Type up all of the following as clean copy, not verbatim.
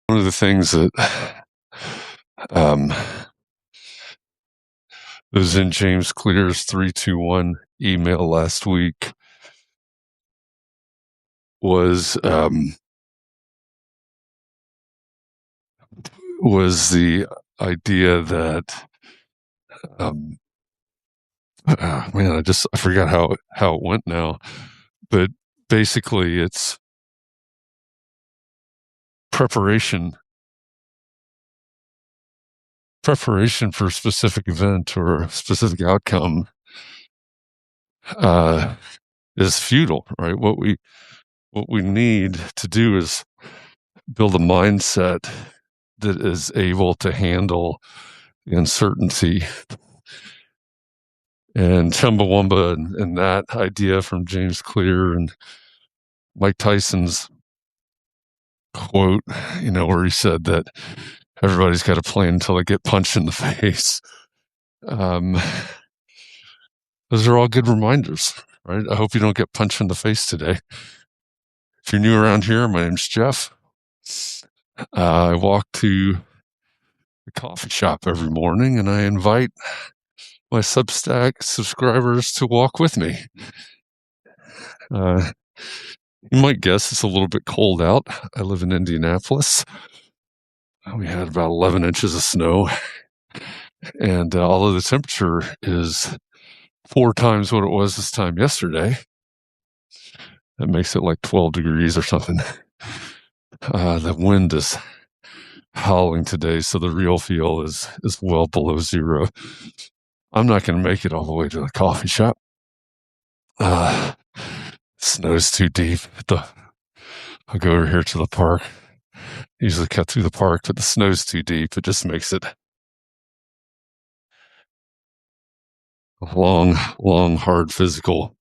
One of the things that um, was in James Clear's 321 email last week was the idea that um, man, I forgot how it went now, but basically it's preparation for a specific event or a specific outcome uh, is futile, right? What we need to do is build a mindset that is able to handle the uncertainty. And Chumbawamba and that idea from James Clear and Mike Tyson's quote, where he said that everybody's got a plan until they get punched in the face. Those are all good reminders, right? I hope you don't get punched in the face today. If you're new around here, my name's Jeff. I walk to the coffee shop every morning and I invite my Substack subscribers to walk with me. You might guess it's a little bit cold out. I live in Indianapolis. We had about 11 inches of snow. And although the temperature is 4 times what it was this time yesterday, that makes it like 12 degrees or something. The wind is howling today, so the real feel is well below zero. I'm not going to make it all the way to the coffee shop. Snow's too deep. I'll go over here to the park. Usually cut through the park, but the snow's too deep. It just makes it a long, hard physical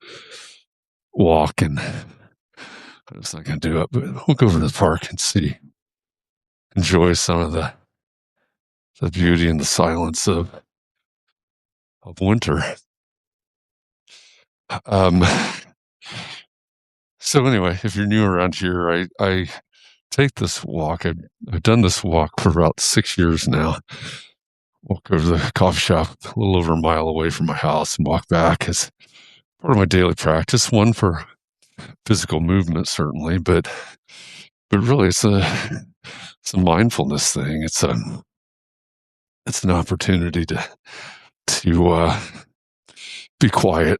walk, and I'm just not going to do it. But we'll go over to the park and enjoy some of the beauty and the silence of winter. So anyway, if you're new around here, I take this walk. I've done this walk for about 6 years now. Walk over to the coffee shop a little over a mile away from my house and walk back as part of my daily practice. One for physical movement, certainly, but really it's a mindfulness thing. It's an opportunity to be quiet.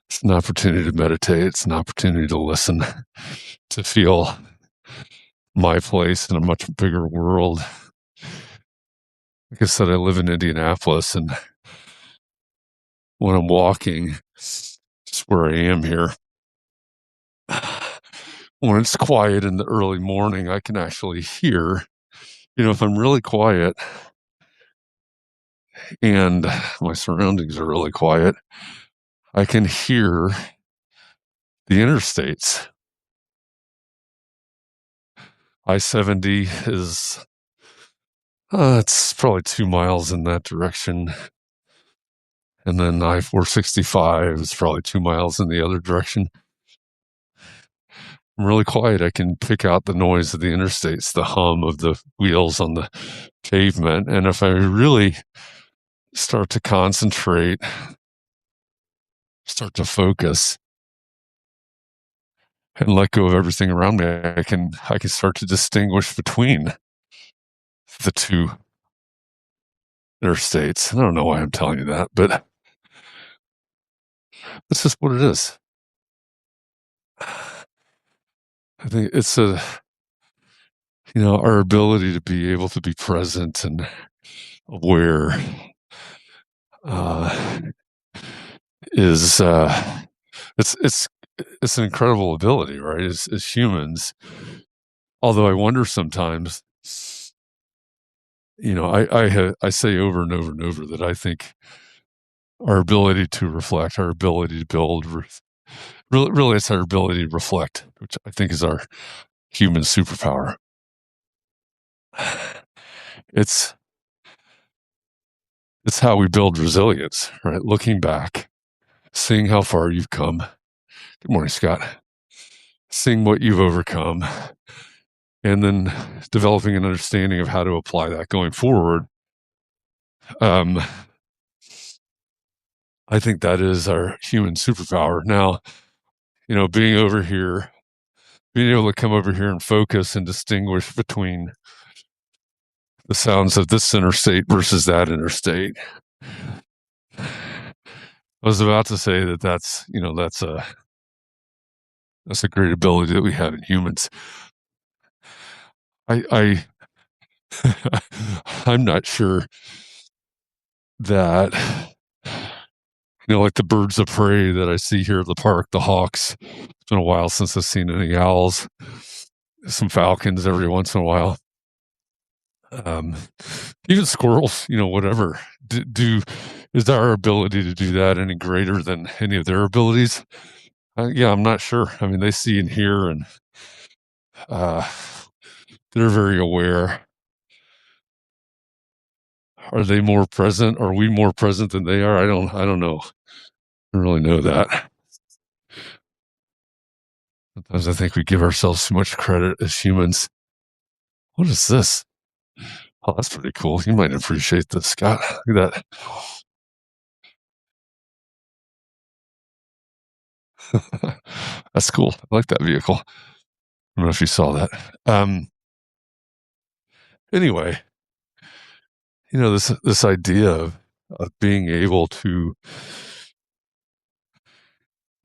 It's an opportunity to meditate. It's an opportunity to listen, to feel my place in a much bigger world. Like I said, I live in Indianapolis, and when I'm walking, just where I am here, when it's quiet in the early morning, I can actually hear, if I'm really quiet and my surroundings are really quiet, I can hear the interstates. I-70 is, it's probably 2 miles in that direction. And then I-465 is probably 2 miles in the other direction. I'm really quiet. I can pick out the noise of the interstates, the hum of the wheels on the pavement. And if I really start to concentrate, start to focus, and let go of everything around me, I can start to distinguish between the two interstates. I don't know why I'm telling you that, but that's just what it is. I think it's our ability to be able to be present and aware is it's an incredible ability, right? As humans. Although I wonder sometimes, I say over and over and over that I think our ability to reflect, our ability to build, really it's our ability to reflect, which I think is our human superpower. It's how we build resilience, right? Looking back, seeing how far you've come. Good morning, Scott. Seeing what you've overcome, and then developing an understanding of how to apply that going forward. I think that is our human superpower. Now, being over here, being able to come over here and focus and distinguish between the sounds of this interstate versus that interstate. I was about to say that's a great ability that we have in humans. I I'm not sure that like the birds of prey that I see here at the park, the hawks. It's been a while since I've seen any owls. Some falcons every once in a while. Even squirrels, whatever. Is our ability to do that any greater than any of their abilities? Yeah, I'm not sure. I mean, they see and hear, and they're very aware. Are they more present? Are we more present than they are? I don't know. I don't really know that. Sometimes I think we give ourselves too much credit as humans. What is this? Oh, that's pretty cool. You might appreciate this, Scott. Look at that. That's cool. I like that vehicle. I don't know if you saw that. Anyway, this idea of being able to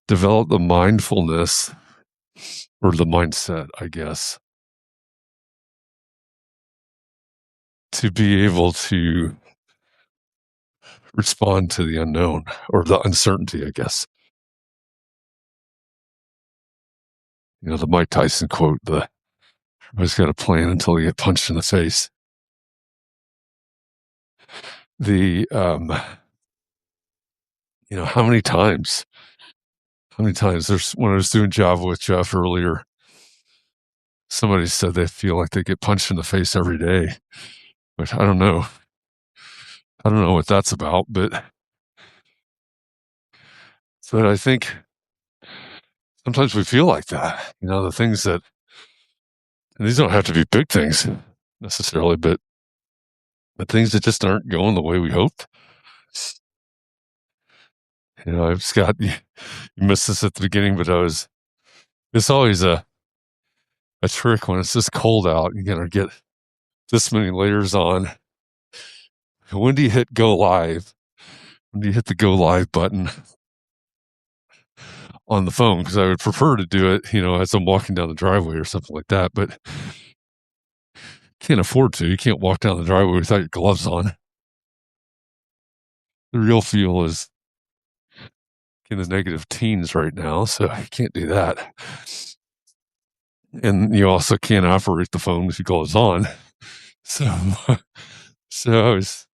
develop the mindfulness or the mindset, I guess, to be able to respond to the unknown or the uncertainty, I guess. The Mike Tyson quote, everybody's got a plan until you get punched in the face. How many times there's, when I was doing Java with Jeff earlier, somebody said they feel like they get punched in the face every day, but I don't know what that's about, but I think sometimes we feel like that, the things that, and these don't have to be big things necessarily, but the things that just aren't going the way we hoped. Scott, you missed this at the beginning, but it's always a trick when it's just cold out. You gotta get this many layers on. When do you hit go live? When do you hit the go live button on the phone? Because I would prefer to do it, as I'm walking down the driveway or something like that, but can't afford to. You can't walk down the driveway without your gloves on. The real feel is in the negative teens right now, so you can't do that. And you also can't operate the phone with your gloves on. So I was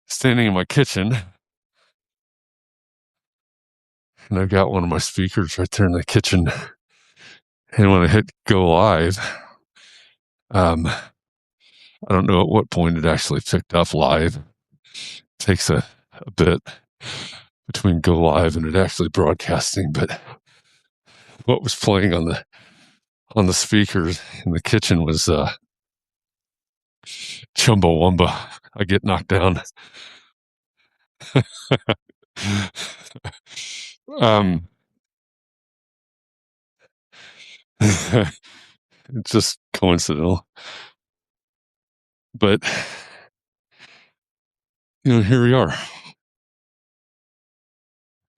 standing in my kitchen, and I've got one of my speakers right there in the kitchen. And when I hit go live, I don't know at what point it actually picked up live. It takes a bit between go live and it actually broadcasting, but what was playing on the speakers in the kitchen was Chumbawamba. I Get Knocked Down. It's just coincidental, but here we are.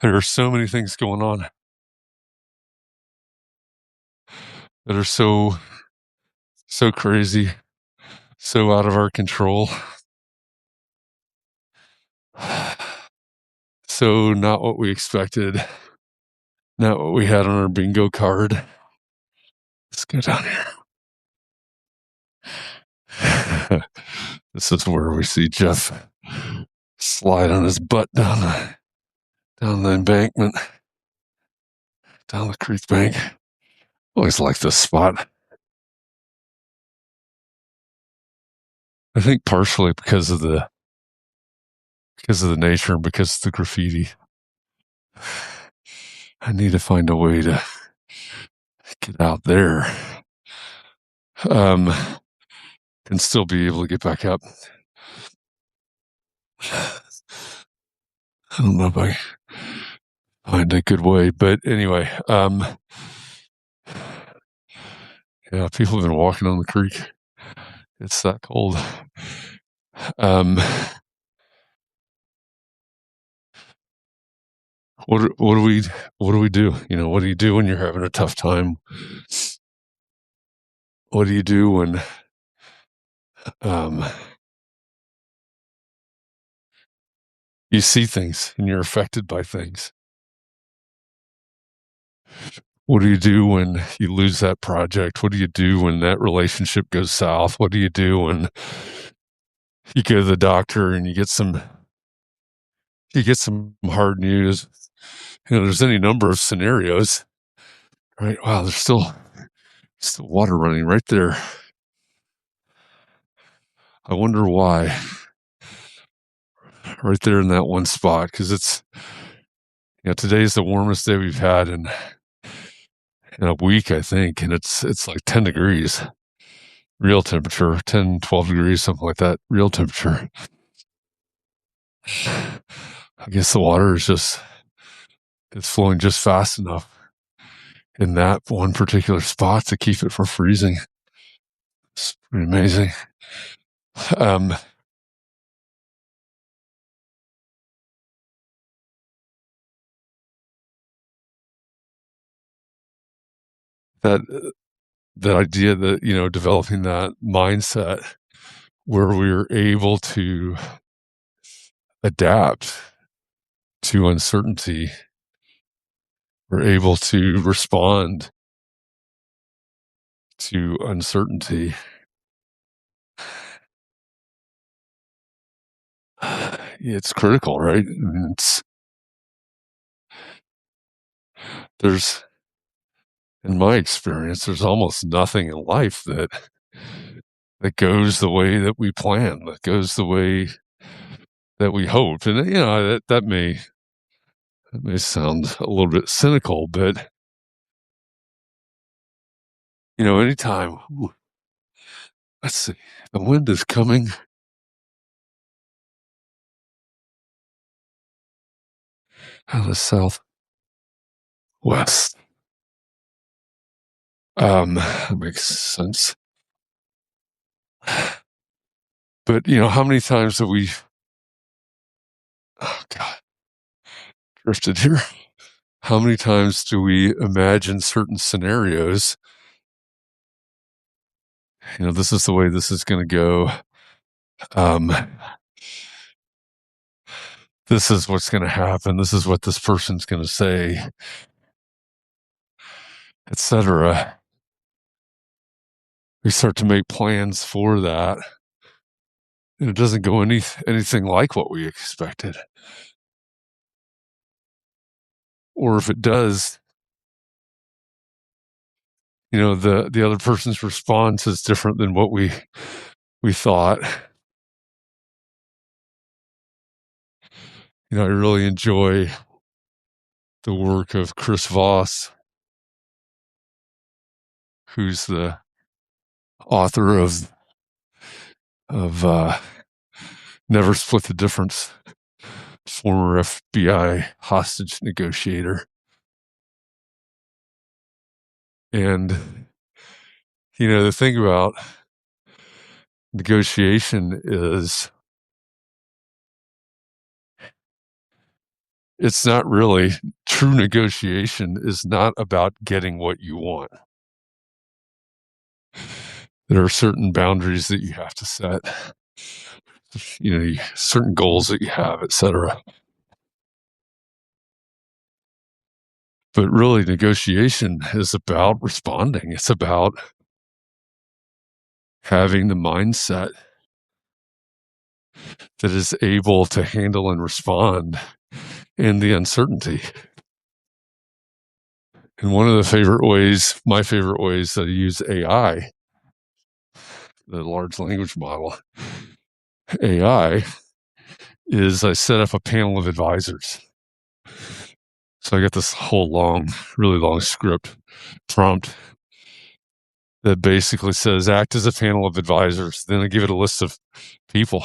There are so many things going on that are so crazy, so out of our control, so not what we expected, not what we had on our bingo card. Let's go down here. This is where we see Jeff slide on his butt down the embankment, down the creek bank. Always like this spot. I think partially because of the nature and because of the graffiti. I need to find a way to get out there. can still be able to get back up. I don't know if I find a good way, but anyway, yeah, people have been walking on the creek. It's that cold. What do we do? What do you do when you're having a tough time? What do you do when you see things and you're affected by things? What do you do when you lose that project? What do you do when that relationship goes south? What do you do when you go to the doctor and you get some hard news? There's any number of scenarios, right? Wow, there's still water running right there. I wonder why. Right there in that one spot, because it's today's the warmest day we've had in a week, I think, and it's like 10 degrees real temperature, 10, 12 degrees, something like that, real temperature. I guess the water it's flowing just fast enough in that one particular spot to keep it from freezing. It's pretty amazing. That idea that, developing that mindset where we're able to adapt to uncertainty, we're able to respond to uncertainty. It's critical, right? I mean, in my experience, there's almost nothing in life that goes the way that we plan, that goes the way that we hoped. And that may sound a little bit cynical, but anytime, let's see, the wind is coming out of the southwest. That makes sense. But how many times have we drifted here? How many times do we imagine certain scenarios? This is the way this is going to go. This is what's going to happen. This is what this person's going to say, etc. We start to make plans for that, and it doesn't go anything like what we expected. Or if it does, the other person's response is different than what we thought. I really enjoy the work of Chris Voss, who's the author of Never Split the Difference, former FBI hostage negotiator. And, the thing about negotiation is it's not really true. Negotiation is not about getting what you want. There are certain boundaries that you have to set, certain goals that you have, etc. But really, negotiation is about responding. It's about having the mindset that is able to handle and respond in the uncertainty. And one of my favorite ways that I use AI, the large language model, AI, is I set up a panel of advisors. So I got this whole really long script prompt that basically says act as a panel of advisors. Then I give it a list of people: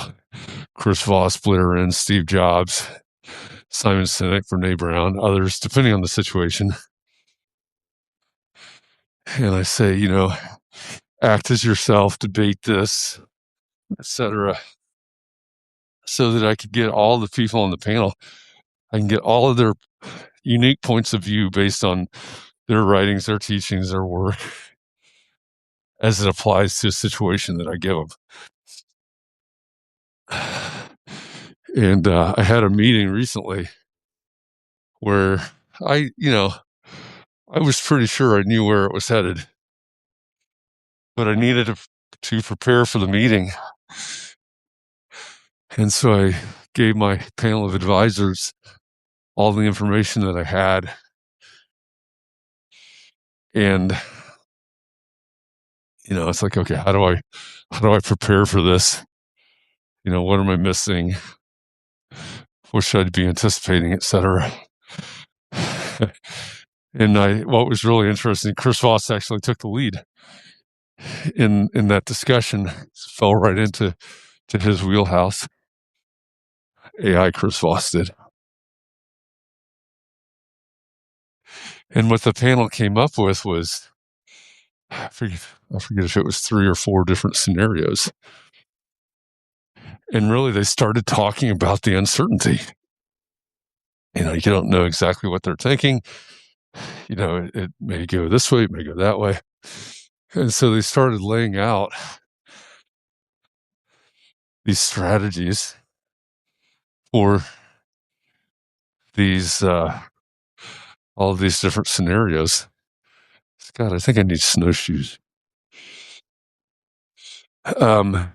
Chris Voss, Blair Enns, Steve Jobs, Simon Sinek, Brene Brown, others, depending on the situation. And I say, act as yourself, debate this, etc., so that I could get all the people on the panel. I can get all of their unique points of view based on their writings, their teachings, their work, as it applies to a situation that I give them. And I had a meeting recently where I was pretty sure I knew where it was headed, but I needed to prepare for the meeting. And so I gave my panel of advisors all the information that I had. And, it's like, okay, how do I prepare for this? What am I missing? What should I be anticipating, etc.? And what was really interesting, Chris Voss actually took the lead in that discussion. Fell right into his wheelhouse. AI Chris Voss did. And what the panel came up with was, I forget if it was 3 or 4 different scenarios. And really, they started talking about the uncertainty. You don't know exactly what they're thinking. It may go this way, it may go that way. And so they started laying out these strategies for these all of these different scenarios. God, I think I need snowshoes. And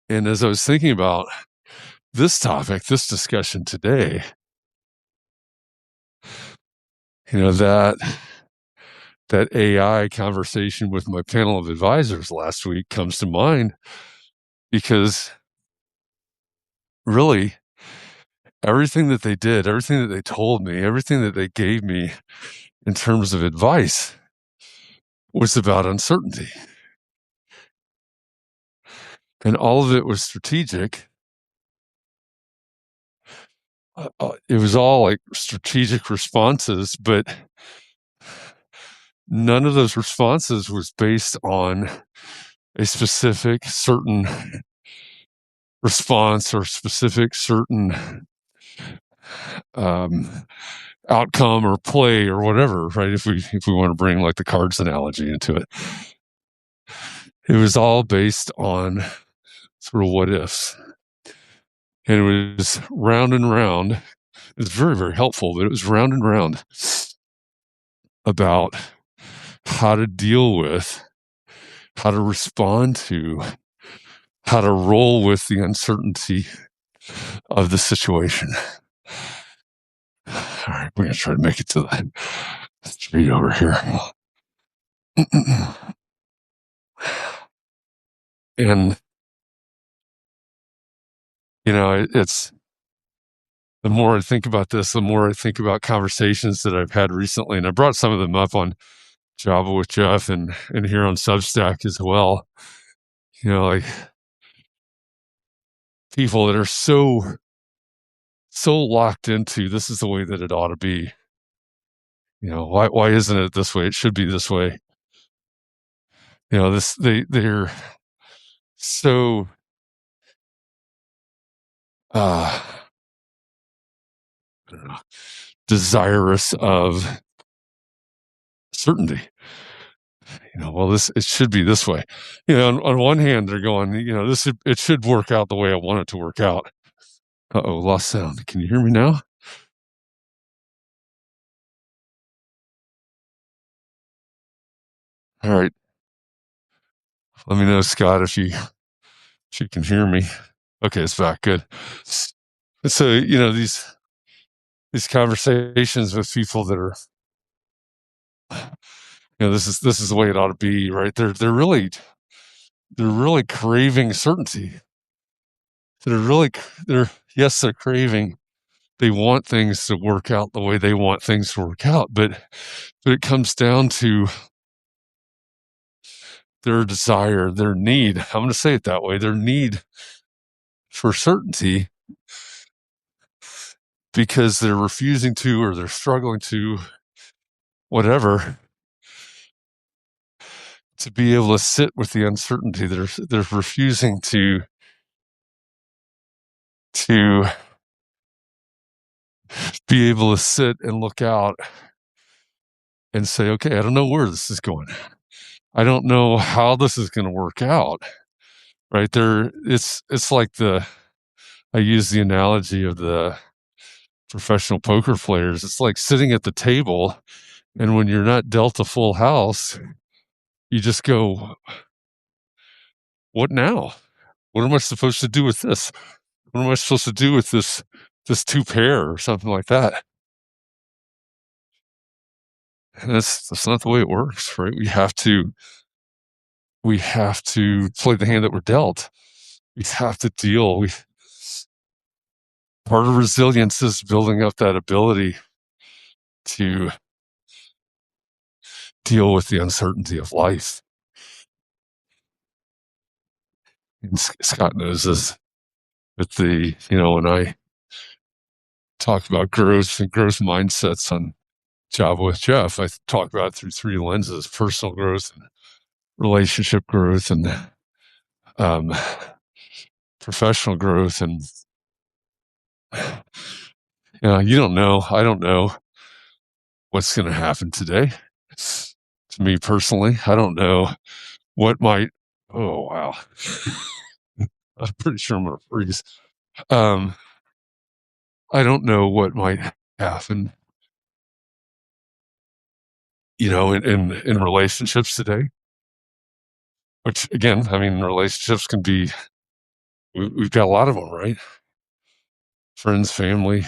as I was thinking about this topic, this discussion today, that AI conversation with my panel of advisors last week comes to mind, because really everything that they did, everything that they told me, everything that they gave me in terms of advice was about uncertainty. And all of it was strategic. It was all like strategic responses, but none of those responses was based on a specific certain response or specific certain outcome or play or whatever, right? If we want to bring like the cards analogy into it, it was all based on sort of what ifs, and it was round and round. It was very, very helpful, but it was round and round about how to deal with, how to respond to, how to roll with the uncertainty of the situation. All right, we're going to try to make it to the street over here. And, it's, the more I think about this, the more I think about conversations that I've had recently. And I brought some of them up on Java with Jeff and here on Substack as well. Like people that are so locked into this is the way that it ought to be. Why isn't it this way? It should be this way. They're so desirous of certainty. It should be this way. On one hand, they're going, it should work out the way I want it to work out. Uh-oh, lost sound. Can you hear me now? All right. Let me know, Scott, if you can hear me. Okay, it's back. Good. So, these conversations with people that are, this is the way it ought to be, right? They're really craving certainty. They're craving. They want things to work out the way they want things to work out, but it comes down to their desire, their need, I'm going to say it that way, their need for certainty, because they're refusing to, or they're struggling to, whatever, to be able to sit with the uncertainty. They're refusing to be able to sit and look out and say, okay, I don't know where this is going. I don't know how this is going to work out. Right there, it's like I use the analogy of the professional poker players. It's like sitting at the table, and when you're not dealt a full house, you just go, what now? What am I supposed to do with this? What am I supposed to do with this two pair or something like that? And that's not the way it works, right? We have to play the hand that we're dealt. We have to deal. Part of resilience is building up that ability to deal with the uncertainty of life. And Scott knows this, but when I talk about growth and growth mindsets on Java with Jeff, I talk about it through three lenses: personal growth, and relationship growth, and professional growth. And you don't know. I don't know what's going to happen today. To me personally, I don't know what might. Oh wow! I'm pretty sure I'm going to freeze. I don't know what might happen, in relationships today. Which again, I mean, relationships can be. We've got a lot of them, right? Friends, family,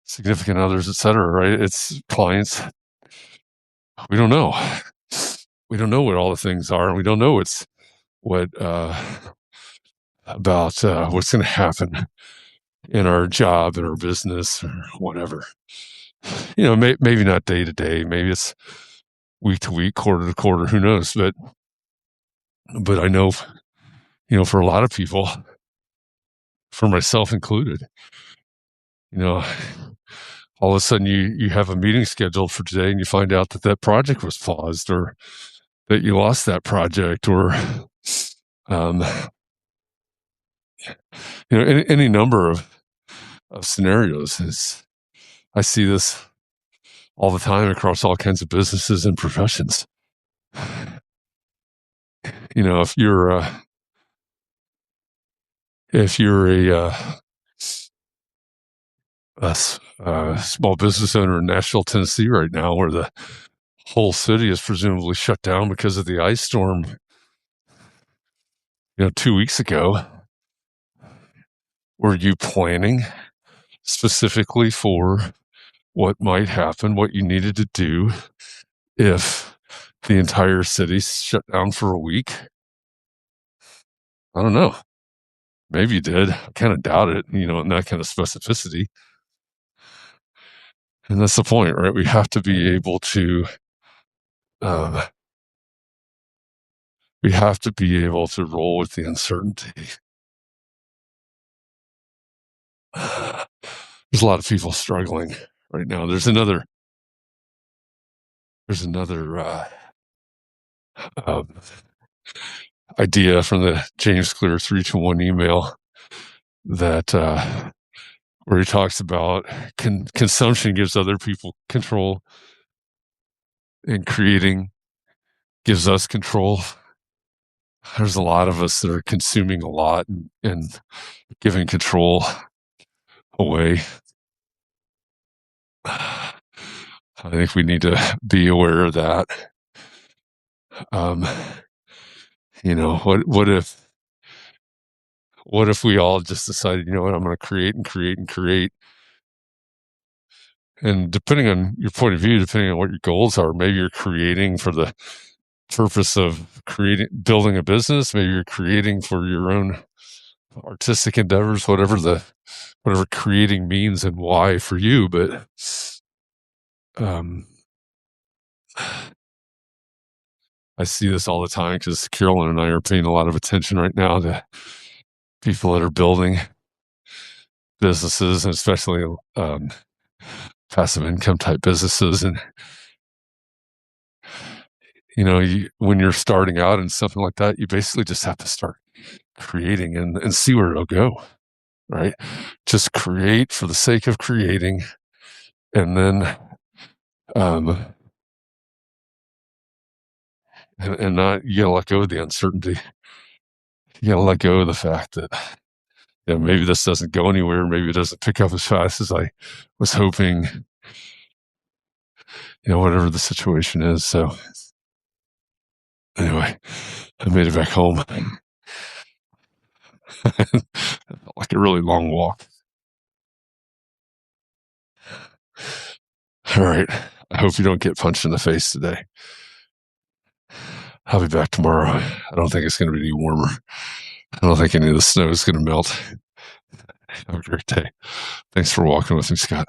significant others, etc. Right? It's clients. We don't know. We don't know what all the things are, and we don't know about what's going to happen in our job, in our business, or whatever. Maybe not day to day. Maybe it's week to week, quarter to quarter. Who knows? But I know, for a lot of people, for myself included, all of a sudden you have a meeting scheduled for today, and you find out that project was paused, or that you lost that project, or any number of scenarios. I see this all the time across all kinds of businesses and professions. If you're a small business owner in Nashville, Tennessee right now, where the whole city is presumably shut down because of the ice storm, 2 weeks ago, were you planning specifically for what might happen, what you needed to do if the entire city shut down for a week? I don't know. Maybe you did. I kind of doubt it, in that kind of specificity. And that's the point, right? We have to be able to roll with the uncertainty. There's a lot of people struggling right now. There's another idea from the James Clear 3-1 email that where he talks about consumption gives other people control, and creating gives us control. There's a lot of us that are consuming a lot and giving control away. I think we need to be aware of that. What if we all just decided, I'm going to create and create and create. And depending on your point of view, depending on what your goals are, maybe you're creating for the purpose of building a business. Maybe you're creating for your own artistic endeavors, whatever creating means and why for you. But I see this all the time because Carolyn and I are paying a lot of attention right now to people that are building businesses, and especially passive income type businesses. And when you're starting out in something like that, you basically just have to start creating and see where it'll go, right? Just create for the sake of creating, and then and not, you gotta let go of the uncertainty. You gotta let go of the fact that maybe this doesn't go anywhere, maybe it doesn't pick up as fast as I was hoping, whatever the situation is. So anyway, I made it back home. It felt like a really long walk. All right. I hope you don't get punched in the face today. I'll be back tomorrow. I don't think it's going to be any warmer. I don't think any of the snow is going to melt. Have a great day. Thanks for walking with me, Scott.